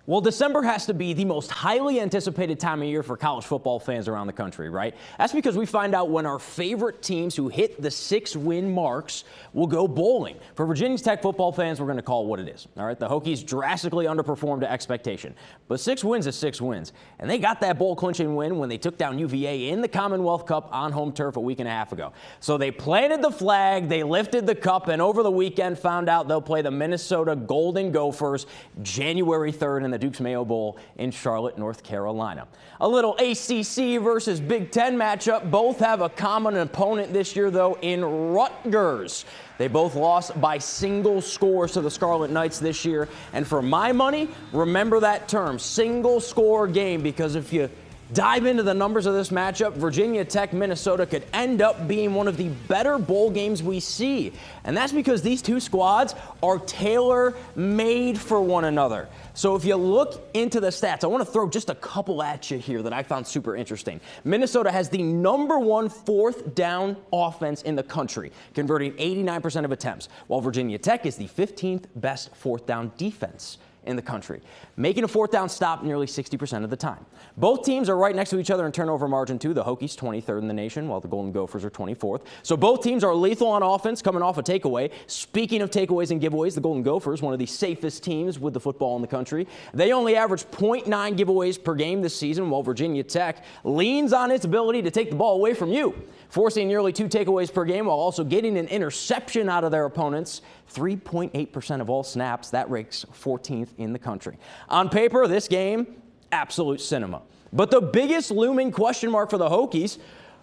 Well, December has to be the most highly anticipated time of year for college football fans around the country, right? That's because we find out when our favorite teams who hit the 6-win marks will go bowling. For Virginia Tech football fans, we're going to call it what it is. All right, the Hokies drastically underperformed to expectation, but 6 wins is 6 wins, and they got that bowl-clinching win when they took down UVA in the Commonwealth Cup on home turf a week and a half ago. So they planted the flag, they lifted the cup, and over the weekend found out they'll play the Minnesota Golden Gophers January 3rd in the Duke's Mayo Bowl in Charlotte, North Carolina. A little ACC versus Big Ten matchup. Both have a common opponent this year, though, in Rutgers. They both lost by single scores to the Scarlet Knights this year. And for my money, remember that term, single score game, because if you dive into the numbers of this matchup, Virginia Tech, Minnesota could end up being one of the better bowl games we see. And that's because these two squads are tailor-made for one another. So if you look into the stats, I want to throw just a couple at you here that I found super interesting. Minnesota has the #1 fourth down offense in the country, converting 89% of attempts, while Virginia Tech is the 15th best fourth down defense in the country, making a fourth down stop nearly 60% of the time. Both teams are right next to each other in turnover margin too. The Hokies 23rd in the nation, while the Golden Gophers are 24th. So both teams are lethal on offense, coming off a takeaway. Speaking of takeaways and giveaways, the Golden Gophers, one of the safest teams with the football in the country. They only average 0.9 giveaways per game this season, while Virginia Tech leans on its ability to take the ball away from you, forcing nearly 2 takeaways per game while also getting an interception out of their opponents. 3.8% of all snaps. That ranks 14th in the country. On paper, this game, absolute cinema. But the biggest looming question mark for the Hokies,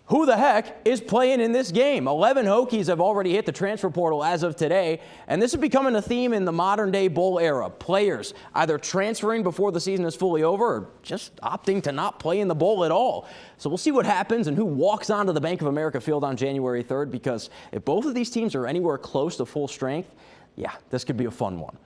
who the heck is playing in this game? 11 Hokies have already hit the transfer portal as of today, and this is becoming a theme in the modern-day bowl era. Players either transferring before the season is fully over or just opting to not play in the bowl at all. So we'll see what happens and who walks onto the Bank of America field on January 3rd, because if both of these teams are anywhere close to full strength, yeah, this could be a fun one.